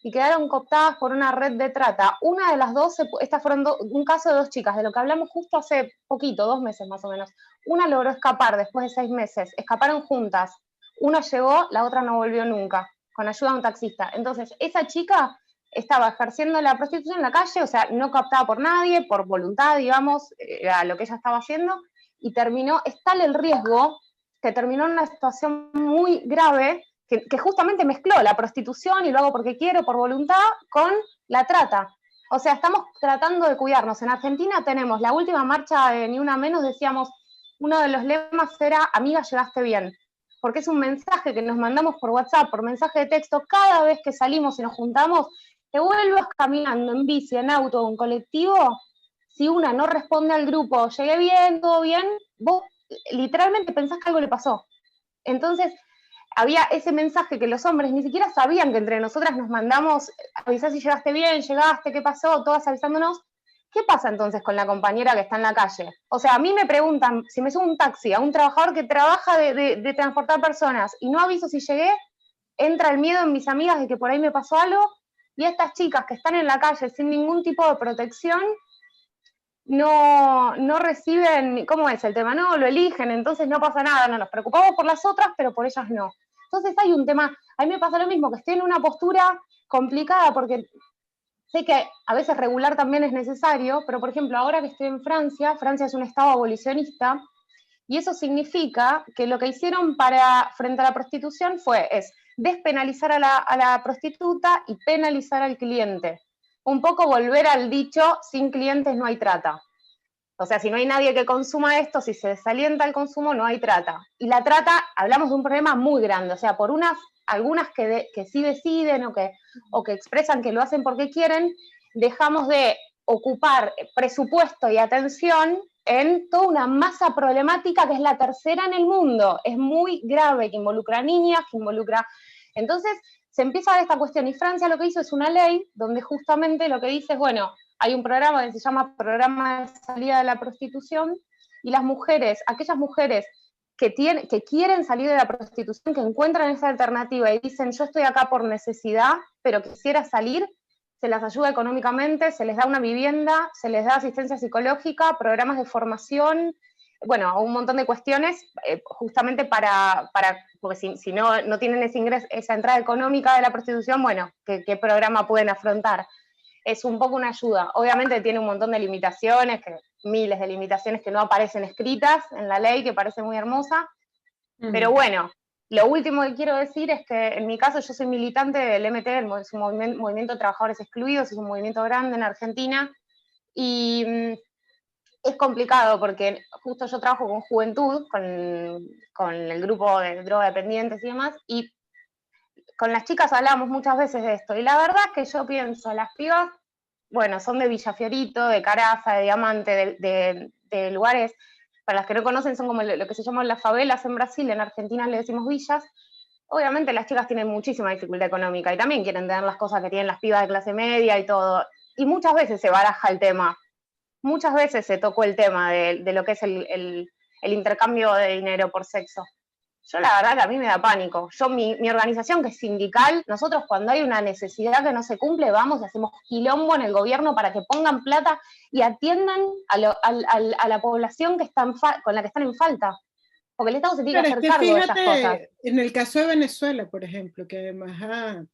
y quedaron cooptadas por una red de trata. Una de las dos, estas fueron un caso de 2 chicas, de lo que hablamos justo hace poquito, 2 meses más o menos. Una logró escapar después de 6 meses, escaparon juntas. Una llegó, la otra no volvió nunca, con ayuda de un taxista. Entonces, esa chica estaba ejerciendo la prostitución en la calle, o sea, no captada por nadie, por voluntad, digamos, era lo que ella estaba haciendo, y es tal el riesgo que terminó en una situación muy grave, que justamente mezcló la prostitución, y lo hago porque quiero, por voluntad, con la trata. O sea, estamos tratando de cuidarnos. En Argentina tenemos la última marcha de Ni Una Menos, decíamos, uno de los lemas era, amiga, llegaste bien. Porque es un mensaje que nos mandamos por WhatsApp, por mensaje de texto, cada vez que salimos y nos juntamos, te vuelvas caminando en bici, en auto o en colectivo, si una no responde al grupo, llegué bien, todo bien, vos literalmente pensás que algo le pasó. Entonces, había ese mensaje que los hombres ni siquiera sabían que entre nosotras nos mandamos, avisá si llegaste bien, llegaste, qué pasó, todas avisándonos. ¿Qué pasa entonces con la compañera que está en la calle? O sea, a mí me preguntan, si me subo un taxi a un trabajador que trabaja de transportar personas y no aviso si llegué, entra el miedo en mis amigas de que por ahí me pasó algo, y estas chicas que están en la calle sin ningún tipo de protección no reciben, ¿cómo es el tema? No, lo eligen, entonces no pasa nada, no nos preocupamos por las otras, pero por ellas no. Entonces hay un tema, a mí me pasa lo mismo, que estoy en una postura complicada porque sé que a veces regular también es necesario, pero por ejemplo, ahora que estoy en Francia, Francia es un estado abolicionista, y eso significa que lo que hicieron frente a la prostitución es despenalizar a la prostituta y penalizar al cliente. Un poco volver al dicho, sin clientes no hay trata. O sea, si no hay nadie que consuma esto, si se desalienta el consumo, no hay trata. Y la trata, hablamos de un problema muy grande, o sea, por algunas que sí deciden o que expresan que lo hacen porque quieren, dejamos de ocupar presupuesto y atención en toda una masa problemática que es la tercera en el mundo. Es muy grave, que involucra a niñas, que involucra... Entonces, se empieza a ver esta cuestión, y Francia lo que hizo es una ley donde justamente lo que dice es, bueno, hay un programa que se llama Programa de Salida de la Prostitución, y las mujeres, aquellas mujeres que quieren salir de la prostitución, que encuentran esa alternativa y dicen, yo estoy acá por necesidad, pero quisiera salir, se las ayuda económicamente, se les da una vivienda, se les da asistencia psicológica, programas de formación, bueno, un montón de cuestiones, justamente porque si no tienen ese ingreso, esa entrada económica de la prostitución, bueno, ¿qué programa pueden afrontar? Es un poco una ayuda. Obviamente tiene un montón de limitaciones, miles de limitaciones que no aparecen escritas en la ley, que parece muy hermosa, pero bueno, lo último que quiero decir es que en mi caso yo soy militante del MT, es un movimiento de trabajadores excluidos, es un movimiento grande en Argentina, y es complicado porque justo yo trabajo con juventud, con el grupo de drogodependientes y demás, y con las chicas hablamos muchas veces de esto, y la verdad es que yo pienso, las pibas, bueno, son de Villa Fiorito, de Caraza, de Diamante, de lugares, para las que no conocen, son como lo que se llaman las favelas en Brasil, en Argentina le decimos villas. Obviamente las chicas tienen muchísima dificultad económica y también quieren tener las cosas que tienen las pibas de clase media y todo, y muchas veces se baraja el tema, muchas veces se tocó el tema de lo que es el intercambio de dinero por sexo. Yo la verdad que a mí me da pánico. Mi organización, que es sindical, nosotros cuando hay una necesidad que no se cumple, vamos y hacemos quilombo en el gobierno para que pongan plata y atiendan a la población con la que están en falta. Porque el Estado se tiene que hacer cargo de esas cosas.
En el caso de Venezuela, por ejemplo, que además,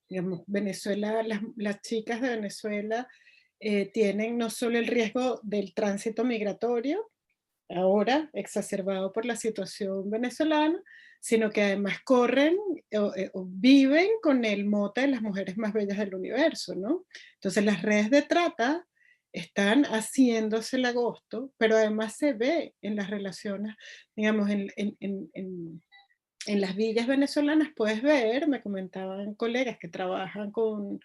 digamos, Venezuela, las chicas de Venezuela tienen no solo el riesgo del tránsito migratorio, ahora exacerbado por la situación venezolana, sino que además corren o viven con el mote de las mujeres más bellas del universo, ¿no? Entonces las redes de trata están haciéndose el agosto, pero además se ve en las relaciones, digamos, en las villas venezolanas puedes ver, me comentaban colegas que trabajan con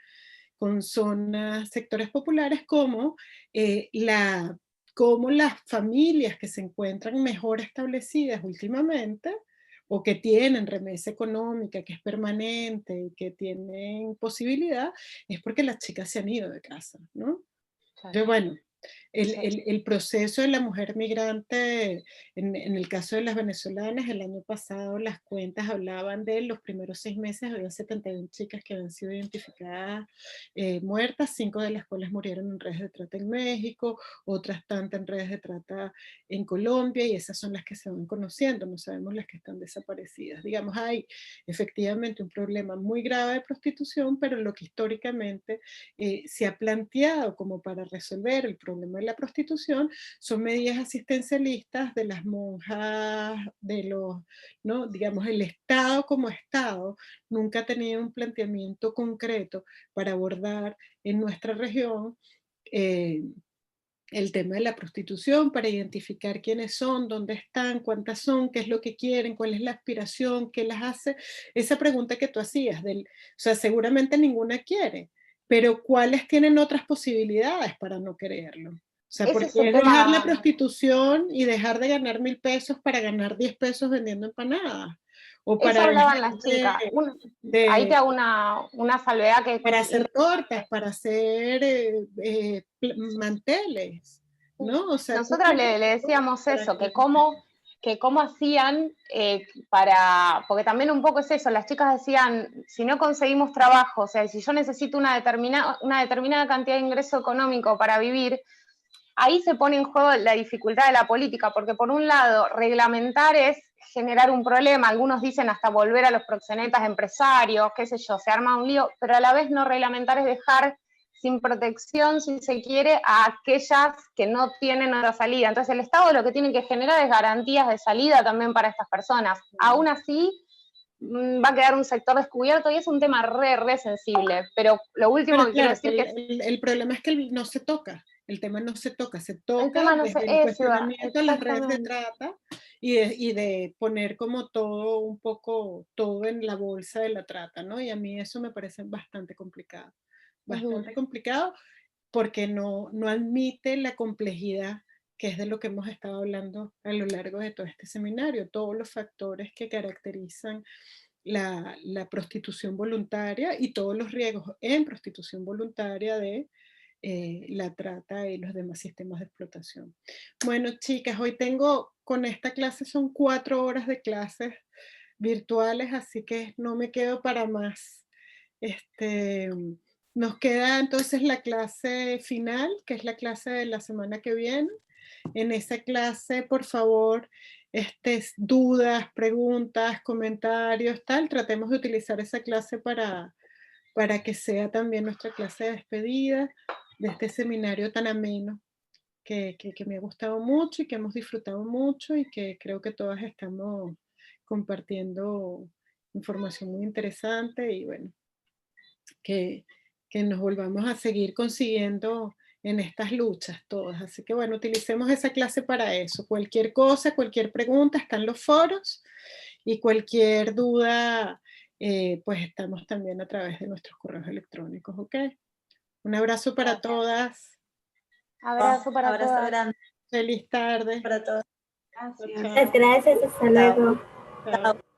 zonas, sectores populares, como las familias que se encuentran mejor establecidas últimamente, o que tienen remesa económica, que es permanente, y que tienen posibilidad, es porque las chicas se han ido de casa, ¿no? Entonces, bueno, el proceso de la mujer migrante, en el caso de las venezolanas, el año pasado las cuentas hablaban de los primeros 6 meses, había 71 chicas que habían sido identificadas muertas, 5 de las cuales murieron en redes de trata en México, otras tantas en redes de trata en Colombia, y esas son las que se van conociendo, no sabemos las que están desaparecidas. Digamos, hay efectivamente un problema muy grave de prostitución, pero lo que históricamente se ha planteado como para resolver el problema de la prostitución son medidas asistencialistas de las monjas, ¿no? Digamos, el Estado como Estado nunca ha tenido un planteamiento concreto para abordar en nuestra región el tema de la prostitución, para identificar quiénes son, dónde están, cuántas son, qué es lo que quieren, cuál es la aspiración, qué las hace. Esa pregunta que tú hacías, o sea, seguramente ninguna quiere, pero ¿cuáles tienen otras posibilidades para no quererlo? O sea, ¿por qué dejar la prostitución y dejar de ganar 1.000 pesos para ganar 10 pesos vendiendo empanadas? O para
eso hablaban las chicas. Ahí te hago una salvedad que...
Para hacer tortas, para hacer manteles, ¿no? O sea,
nosotros le decíamos eso, que cómo hacían porque también un poco es eso, las chicas decían, si no conseguimos trabajo, o sea, si yo necesito una determinada cantidad de ingreso económico para vivir, ahí se pone en juego la dificultad de la política, porque por un lado, reglamentar es generar un problema, algunos dicen hasta volver a los proxenetas empresarios, qué sé yo, se arma un lío, pero a la vez no reglamentar es dejar sin protección, si se quiere, a aquellas que no tienen otra salida. Entonces el Estado lo que tiene que generar es garantías de salida también para estas personas. Aún así, va a quedar un sector descubierto y es un tema re sensible, pero lo último que quiero decir
el problema es que no se toca, el tema no se toca, se toca
el tema no
desde el cuestionamiento de las redes de trata y de poner como todo un poco, todo en la bolsa de la trata, ¿no? Y a mí eso me parece bastante complicado porque no admite la complejidad que es de lo que hemos estado hablando a lo largo de todo este seminario, todos los factores que caracterizan la prostitución voluntaria y todos los riesgos en prostitución voluntaria de la trata y los demás sistemas de explotación. Bueno, chicas, hoy tengo, con esta clase son 4 horas de clases virtuales, así que no me quedo para más. Nos queda entonces la clase final, que es la clase de la semana que viene. En esa clase, por favor, dudas, preguntas, comentarios, tal, tratemos de utilizar esa clase para que sea también nuestra clase de despedida de este seminario tan ameno que me ha gustado mucho y que hemos disfrutado mucho y que creo que todas estamos compartiendo información muy interesante y bueno, que nos volvamos a seguir consiguiendo en estas luchas todas. Así que bueno, utilicemos esa clase para eso. Cualquier cosa, cualquier pregunta, están los foros y cualquier duda, pues estamos también a través de nuestros correos electrónicos, ¿ok? Un abrazo para todas.
Abrazo para
abrazo
todas.
grande
Feliz tarde.
para todos.
Gracias.
Chao.
Gracias, hasta luego.
Chao.